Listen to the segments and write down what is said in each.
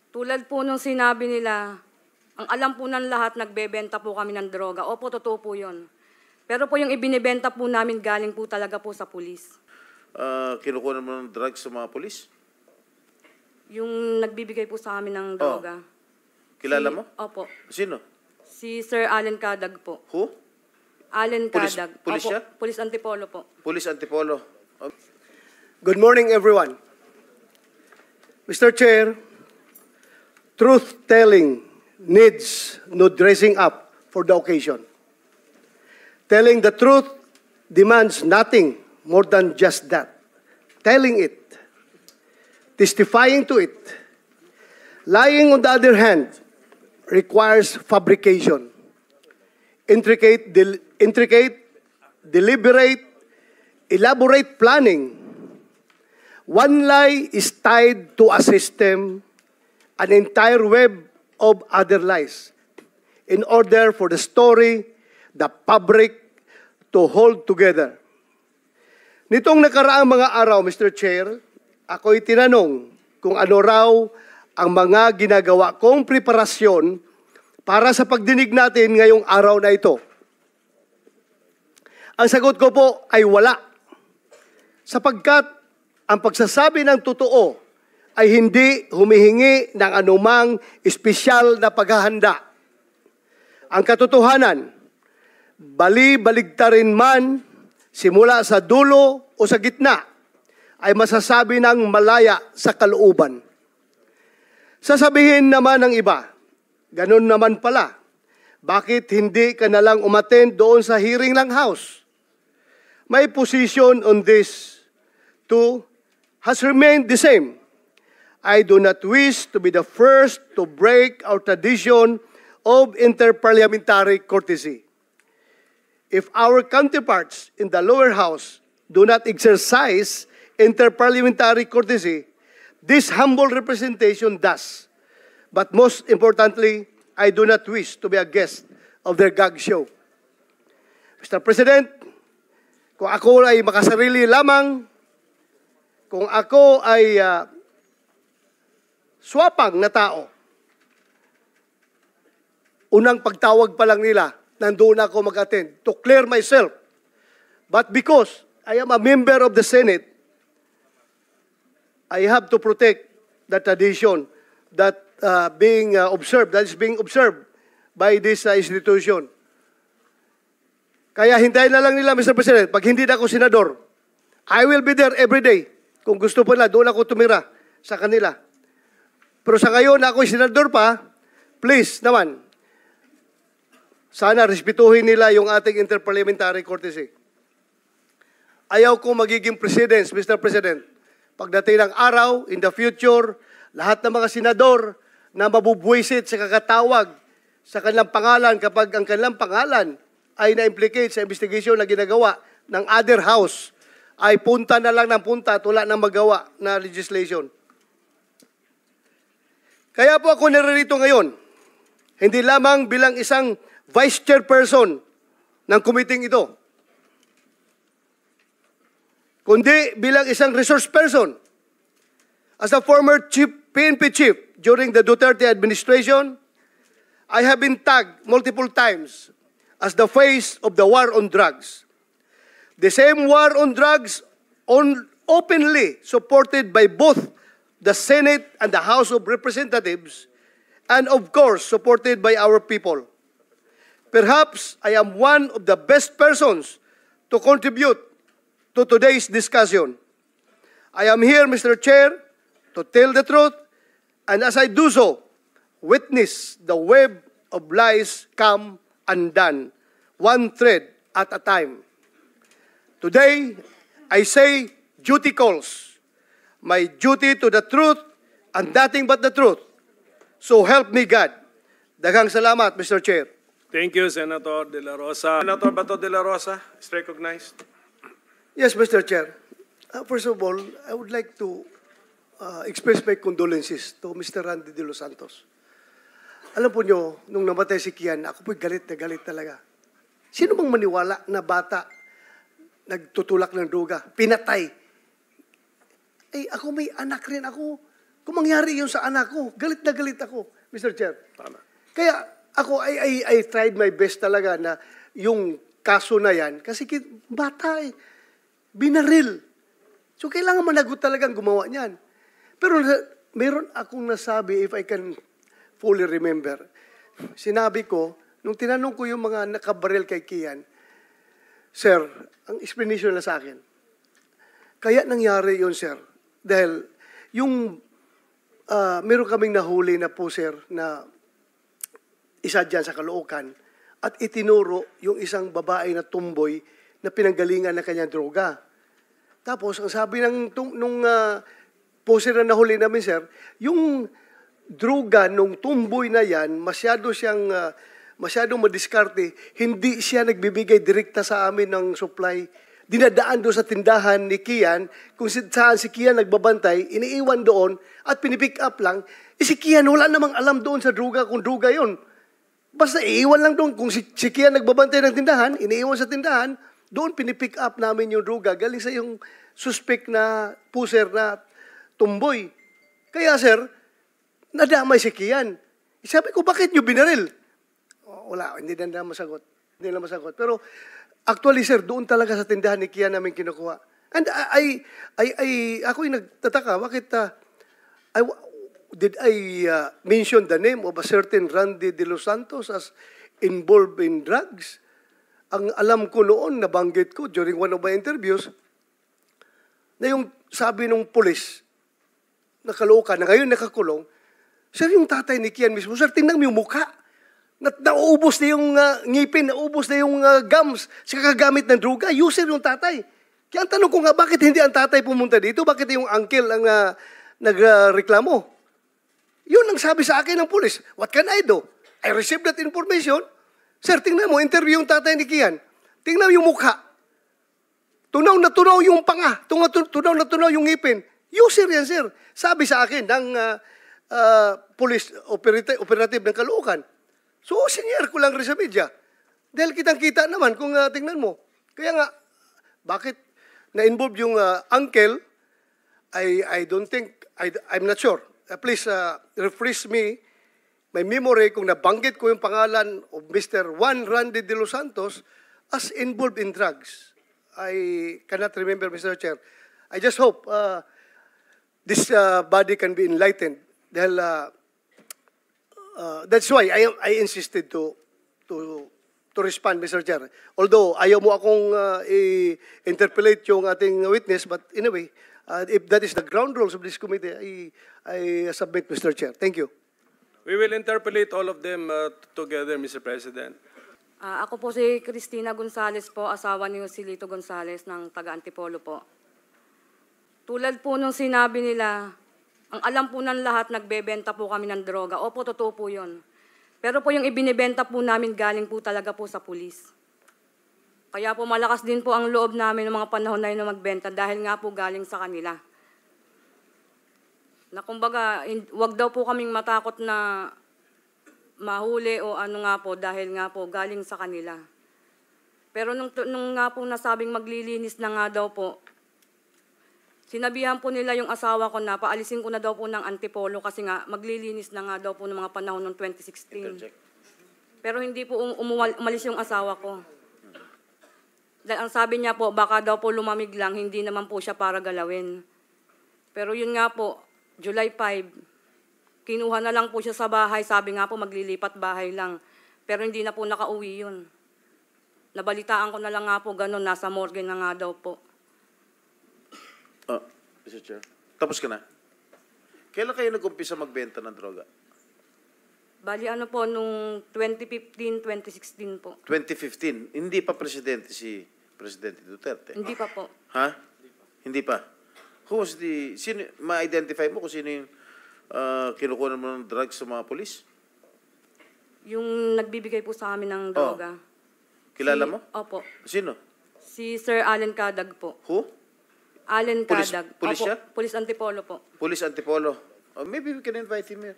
Tulad po nung sinabi nila, ang alam po ng lahat, nagbebenta po kami ng droga. Opo, totoo po yun. Pero po yung ibinibenta po namin galing po talaga po sa pulis. Kinukuha mo ng drugs sa mga polis? Yung nagbibigay po sa amin ng droga. Kilala mo? Opo. Sino? Si Sir Allen Cadag po. Who? Allen Pulis- Cadag. pulis Opo, siya? Pulis Antipolo po. Police Antipolo. Good morning, everyone. Mr. Chair, truth-telling needs no dressing up for the occasion. Telling the truth demands nothing more than just that. Telling it, testifying to it. Lying, on the other hand, requires fabrication. Intricate, deliberate, elaborate planning. One lie is tied to a system, an entire web of other lies, in order for the story, the fabric, to hold together. Nitong nakaraang mga araw, Mr. Chair, ako'y tinanong kung ano raw ang mga ginagawa kong preparasyon para sa pagdinig natin ngayong araw na ito. Ang sagot ko po ay wala. Sapagkat ang pagsasabi ng totoo ay hindi humihingi ng anumang espesyal na paghahanda. Ang katotohanan, bali-baligtarin man, simula sa dulo o sa gitna, ay masasabi ng malaya sa kalooban. Sasabihin naman ng iba, ganun naman pala, bakit hindi ka nalang umattend doon sa hearing ng House? My position on this too has remained the same. I do not wish to be the first to break our tradition of interparliamentary courtesy. If our counterparts in the lower house do not exercise interparliamentary courtesy, this humble representation does. But most importantly, I do not wish to be a guest of their gag show. Mr. President, kung ako ay makasarili lamang, kung ako ay swapang na tao, unang pagtawag pa lang nila, nandoon ako mag-attend to clear myself. But because I am a member of the Senate, I have to protect the tradition that that is being observed by this institution. Kaya hintayin na lang nila, Mr. President, pag hindi na ako senador, I will be there every day. Kung gusto pa nila, doon ako tumira sa kanila. Pero sa ngayon, ako senador pa, please naman, sana respetuhin nila yung ating interparliamentary courtesy. Ayaw ko magiging presidents, Mr. President. Pagdating ng araw, in the future, lahat ng mga senador na mabubwisit sa kakatawag sa kanilang pangalan kapag ang kanilang pangalan ay na-implicate sa investigation na ginagawa ng other house, ay punta na lang ng punta at wala nang magawa na legislation. Kaya po ako naririto ngayon, hindi lamang bilang isang vice chairperson ng committee ito, kundi bilang isang resource person. As a former PNP chief during the Duterte administration, I have been tagged multiple times as the face of the war on drugs. The same war on drugs openly supported by both the Senate and the House of Representatives, and of course supported by our people. Perhaps I am one of the best persons to contribute to today's discussion. I am here, Mr. Chair, to tell the truth, and as I do so, witness the web of lies come undone, one thread at a time. Today, I say duty calls. My duty to the truth and nothing but the truth. So help me God. Daghang salamat, Mr. Chair. Thank you, Senator De La Rosa. Senator Bato De La Rosa is recognized. Yes, Mr. Chair. First of all, I would like to express my condolences to Mr. Randy De Los Santos. Alam po nyo, nung namatay si Kian, ako po'y galit na galit talaga. Sino bang maniwala na bata nagtutulak ng droga, pinatay? Eh, ako may anak rin ako. Kung mangyari yun sa anak ko, galit na galit ako, Mr. Chair. Tama. Kaya ako, I tried my best talaga na yung kaso na yan, kasi bata eh, binaril. So kailangan managot talagang gumawa niyan. Pero meron akong nasabi, if I can fully remember, sinabi ko, nung tinanong ko yung mga nakabaril kay Kian, Sir, ang explanation na sa akin, kaya nangyari yun, sir, dahil yung meron kaming nahuli na po, sir, na isa dyan sa Caloocan, at itinuro yung isang babae na tumboy na pinanggalingan ng kanyang droga. Tapos, ang sabi nung poser na nahuli namin, sir, yung droga nung tumboy na yan, masyadong madiskarte, hindi siya nagbibigay direkta sa amin ng supply. Dinadaan doon sa tindahan ni Kian, kung saan si Kian nagbabantay, iniiwan doon at pinipick up lang. Si Kian wala namang alam doon sa droga kung droga yon. Basta iiwan lang doon. Kung si Kian nagbabantay ng tindahan, iniiwan sa tindahan, doon pinipick up namin yung droga. Galing sa yung suspect na puser na tumboy. Kaya sir, nadamay si Kian. Sabi ko, bakit nyo binaril? Wala, hindi na masagot. Hindi na masagot. Pero actually sir, doon talaga sa tindahan ni Kian namin kinukuha. And ako'y nagtataka, bakit did I mention the name of a certain Randy De Los Santos as involved in drugs? Ang alam ko noon, nabanggit ko during one of my interviews, na yung sabi ng pulis, na Caloocan, na ngayon nakakulong, sir, yung tatay ni Kian mismo, sir, tingnan mo yung mukha. Nauubos na yung ngipin, nauubos na yung gums sa kakagamit ng droga. User yung tatay. Kaya ang tanong ko nga, bakit hindi ang tatay pumunta dito? Bakit yung uncle ang nagreklamo? Yun ang sabi sa akin ng pulis. What can I do? I received that information. Sir, tingnan mo, interview yung tatay ni Kian. Tingnan mo yung mukha. Tunaw na tunaw yung panga. Tunaw na tunaw yung ngipin. User yan, sir. Sabi sa akin ng police operative ng Caloocan. So, senior ko lang rin sa media. Dahil kitang-kita naman kung tingnan mo. Kaya nga, bakit na-involve yung uncle, I don't think, I'm not sure. Please refresh me, my memory, kung nabanggit ko yung pangalan of Mr. Juan Randy De Los Santos as involved in drugs. I cannot remember, Mr. Chair. I just hope this body can be enlightened. Dahil that's why I insisted to respond, Mr. Chair. Although ayaw mo akong i-interpolate yung ating witness, but anyway, if that is the ground rules of this committee, I submit, Mr. Chair. Thank you. We will interpolate all of them together, Mr. President. Ako po si Cristina Gonzales po, asawa ni Joselito Gonzales ng taga-Antipolo po. Tulad po nung sinabi nila, ang alam po ng lahat, nagbebenta po kami ng droga. Opo, totoo po yun. Pero po yung ibinibenta po namin galing po talaga po sa pulis. Kaya po malakas din po ang loob namin ng mga panahon na yun na magbenta dahil nga po galing sa kanila. Na kumbaga, wag daw po kaming matakot na mahuli o ano nga po dahil nga po galing sa kanila. Pero nung nga po nasabing maglilinis na nga daw po, sinabihan po nila yung asawa ko na paalisin ko na daw po ng Antipolo kasi nga maglilinis na nga daw po ng mga panahon ng 2016. Pero hindi po umalis yung asawa ko. Dahil ang sabi niya po, baka daw po lumamig lang, hindi naman po siya para galawin. Pero yun nga po, July 5, kinuha na lang po siya sa bahay, sabi nga po maglilipat bahay lang. Pero hindi na po nakauwi yun. Nabalitaan ko na lang nga po ganun, nasa morgue na nga daw po. Mr. Chair. Tapos ka na? Kailan kayo nag-umpisa magbenta ng droga? Bali ano po, nung 2015, 2016 po. 2015. Hindi pa presidente si Presidente Duterte? Hindi pa po. Ha? Hindi pa. Who was sino, ma-identify mo kung sino yung kinukuha mo ng drugs sa mga polis? Yung nagbibigay po sa amin ng droga. Kilala mo? Opo. Sino? Si Sir Allen Cadag po. Who? Allen Police- Cadag. police Opo, siya? Police Antipolo po. Police Antipolo. Maybe we can invite him here.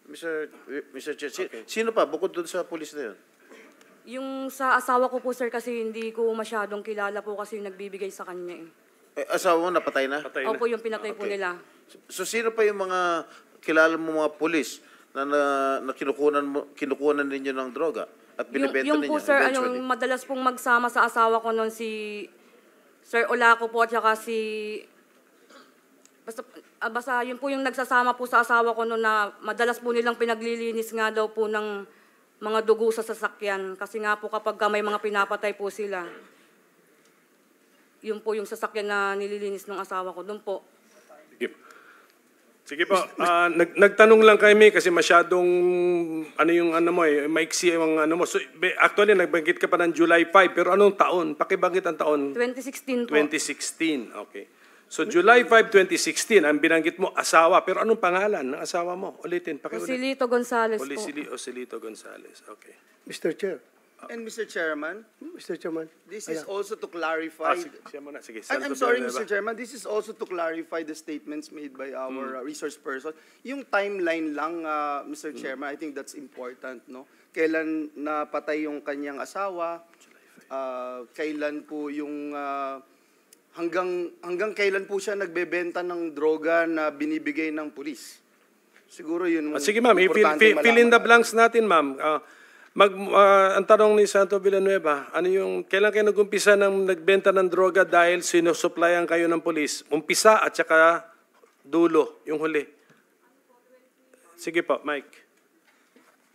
Mr. Chair. Sino pa? Bukod doon sa police na yun? Yung sa asawa ko po, sir, kasi hindi ko masyadong kilala po kasi yung nagbibigay sa kanya eh. Asawa mo napatay na? Patay na. Opo, yung pinatay po Okay. nila. So sino pa yung mga kilala mo mga pulis na kinukunan ninyo ng droga at binibenta Yung ninyo po, sir, eventually? yung madalas pong magsama sa asawa ko noon si Sir Olaco po at saka si... Basta yun po yung nagsasama po sa asawa ko noon na madalas po nilang pinaglilinis nga daw po ng mga dugo sa sasakyan. Kasi nga po kapag may mga pinapatay po sila, yun po yung sasakyan na nililinis ng asawa ko. Doon po. Sige. Sige po. Nagtanong lang kami kasi masyadong maiksi yung ano mo. So, actually, nagbanggit ka pa ng July 5, pero anong taon? Pakibanggit ang taon? 2016 po. 2016. Okay. So, July 5, 2016, ang binanggit mo, asawa. Pero anong pangalan ng asawa mo? Ulitin. Pakiulit. Joselito Gonzales po. Osilito Gonzales. Okay. Mr. Chair. And Mr. Chairman, Mr. Chairman. this is also to clarify. Siya muna. Sige. I'm sorry, Mr. Chairman, this is also to clarify the statements made by our resource person. Yung timeline lang, Mr. Chairman, I think that's important, no? Kailan napatay yung kanyang asawa? Kailan po yung hanggang kailan po siya nagbebenta ng droga na binibigay ng pulis? Siguro yun. Sige, ma'am. importante Fill in the malaman. blanks natin, ma'am. Ang tanong ni Santo Villanueva, kailan kayo nag-umpisa ng nagbenta ng droga dahil sinusuplayan kayo ng polis? Umpisa at saka dulo, yung huli. Sige po, Mike.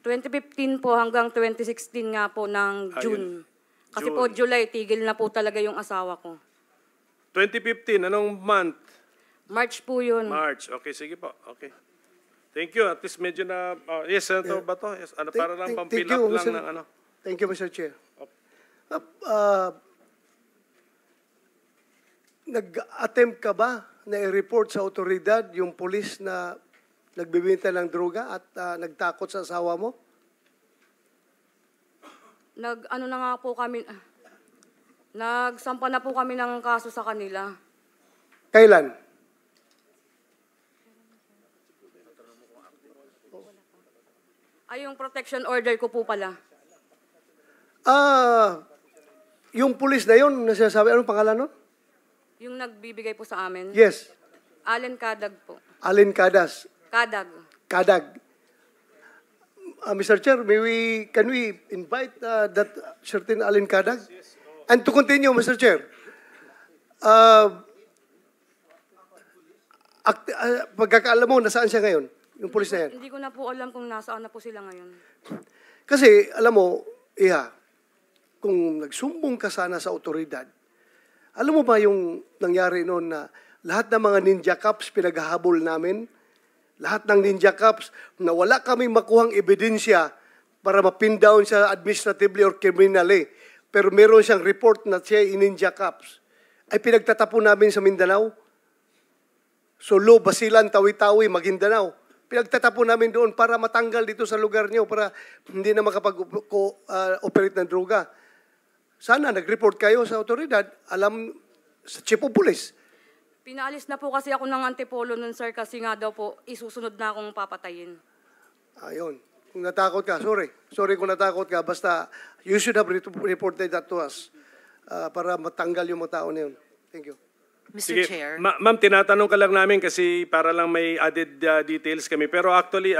2015 po hanggang 2016 nga po ng June. Kasi June. po July, tigil na po talaga yung asawa ko. 2015, anong month? March po yun. March. Okay, sige po. Okay. Thank you. At least medyo na... yes, Senator Bato. Yes, para lang pang-fill Thank you, up lang Mr. ng ano. Thank you, Mr. Chair. Nag-attempt ka ba na i-report sa otoridad yung polis na nagbibenta ng droga at nagtakot sa asawa mo? Ano na nga po kami, nagsampa na po kami ng kaso sa kanila. Kailan? Ay, yung protection order ko po pala. Yung pulis na yun, nasasabi, anong pangalan nun? Yung nagbibigay po sa amin. Yes, Allen Kadag po. Alin Cadas. Kadag. Kadag. Mr. Chair, can we invite that certain Alin Kadag? And to continue, Mr. Chair, pagkakaalam mo, nasaan siya ngayon? Yung pulis na yan? Hindi ko na po alam kung nasaan na po sila ngayon. Kasi, alam mo, kung nagsumbong ka sana sa otoridad, alam mo ba yung nangyari noon na lahat ng mga ninja cops pinaghahabol namin? Lahat ng ninja cops na wala kaming makuhang ebidensya para mapin down siya administratively or criminally. Pero meron siyang report na siya ay ninja cops. Ay pinagtatapon namin sa Mindanao. Sulu, Basilan, Tawi-Tawi, Maguindanao. Pinagtatapon namin doon para matanggal dito sa lugar niyo para hindi na makapag-operate ng droga. Sana nag-report kayo sa otoridad, alam sa chief of police. Pinaalis na po kasi ako ng Antipolo nun, sir, kasi nga daw po, isusunod na akong papatayin. Ayun. Kung natakot ka, sorry. Sorry kung natakot ka. Basta, you should have reported that to us para matanggal yung mga tao na yun. Thank you. Mr. Chair. Ma'am, tinatanong ka lang namin kasi para lang may added details kami. Pero actually,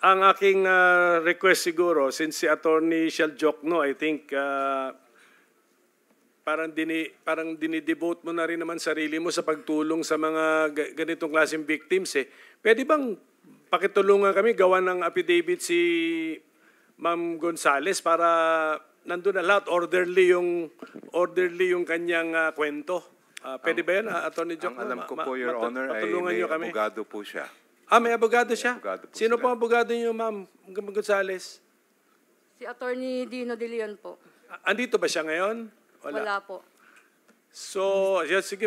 ang aking request siguro, since si Attorney Shell Jokno, I think, parang dinidevote mo na rin naman sarili mo sa pagtulong sa mga ganitong klaseng victims eh. Pwede bang pakitulungan kami, gawa ng affidavit si Ma'am Gonzales para nandun na lahat, orderly yung kanyang kwento. Pwede ba yan, Attorney Jokno? Ang alam ko po, Your Honor, ay patulungan may niyo kami. abogado po siya. May abogado siya? May abogado po Sino sila. po ang abogado niyo, Ma'am Gonzales? Si Attorney Dino De Leon po. Andito ba siya ngayon? Wala po. So, sige,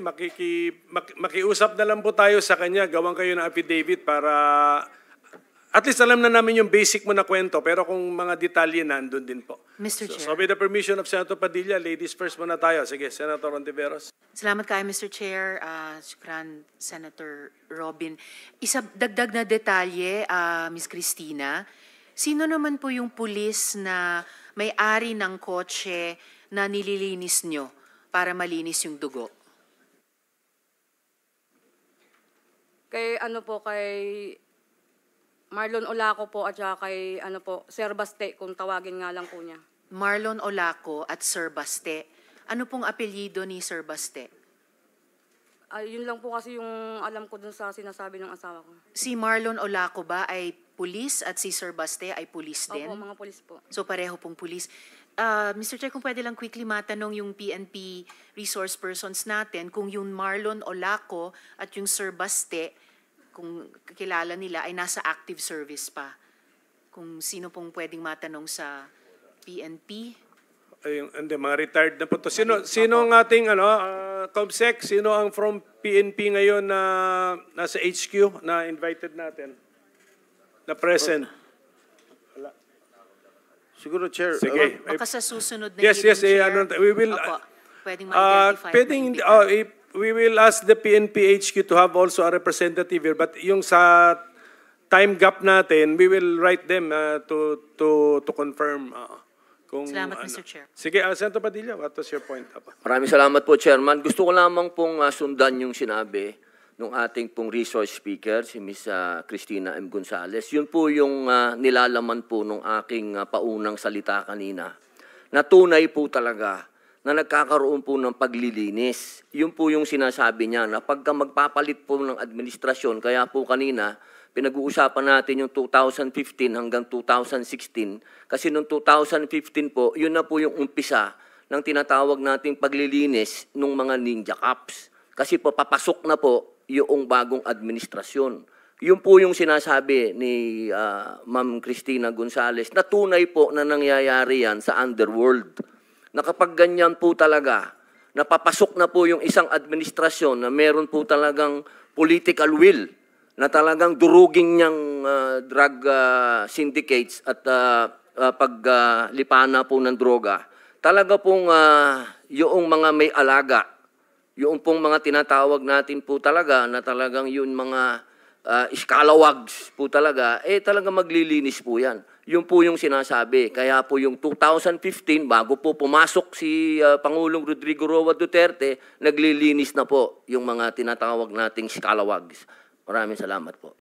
makiusap na lang po tayo sa kanya. Gawang kayo ng affidavit para at least alam na namin yung basic mo na kwento. Pero kung mga detalye, nandun din po. Mr. Chair. So with the permission of Senator Padilla, ladies first muna tayo. Sige, Senator Ontiveros. Salamat kayo, Mr. Chair. Shukran, Senator Robin. Isa dagdag na detalye, Ms. Cristina. Sino naman po yung pulis na may-ari ng kotse na nililinis nyo para malinis yung dugo? Kay ano po, kay Marlon Olaco po at saka kay ano po, Sir Baste, kung tawagin nga lang po niya. Marlon Olaco at Sir Baste. Ano pong apelyido ni Sir Baste? Yun lang po kasi yung alam ko dun sa sinasabi ng asawa ko. Si Marlon Olaco ba ay pulis at si Sir Baste ay pulis din? Opo, mga polis po. So pareho pong pulis. Mr. Chair, kung pwede lang quickly matanong yung PNP resource persons natin, kung yung Marlon Olaco at yung Sir Baste, kung kilala nila, ay nasa active service pa. Kung sino pong pwedeng matanong sa PNP? Ayun, hindi, mga retired na po to. Sino ang ating COMSEC? Sino ang from PNP ngayon na nasa HQ na invited natin? Na present? Siguro, Chair. Sige. Baka sa susunod na Yes, hearing, yes, Chair. we will, Opo, pwedeng ma-identify. we will ask the PNP HQ to have also a representative here, but yung sa time gap natin, we will write them to confirm. Kung, Salamat, Mr. Chair. Sige, Senator Padilla, what was your point? Maraming salamat po, Chairman. Gusto ko lamang pong sundan yung sinabi ng ating pong resource speaker, si Ms. Cristina M. Gonzales. Yun po yung nilalaman po ng aking paunang salita kanina. Na tunay po talaga na nagkakaroon po ng paglilinis. Yun po yung sinasabi niya na pagka magpapalit po ng administrasyon, kaya po kanina, pinag-uusapan natin yung 2015 hanggang 2016 kasi noong 2015 po, yun na po yung umpisa ng tinatawag nating paglilinis ng mga ninja cops. Kasi po papasok na po yung bagong administrasyon. Yun po yung sinasabi ni Ma'am Cristina Gonzales na tunay po na nangyayari yan sa underworld. Na kapag ganyan po talaga, napapasok na po yung isang administrasyon na meron po talagang political will na talagang durugin niyang drug syndicates at paglipana po ng droga. Talaga pong yung mga may alaga, yung pong mga tinatawag natin po talaga na talagang yun mga scalawags po talaga, talaga maglilinis po yan. Yun po yung sinasabi. Kaya po yung 2015, bago po pumasok si Pangulong Rodrigo Roa Duterte, naglilinis na po yung mga tinatawag nating scalawags. Maraming salamat po.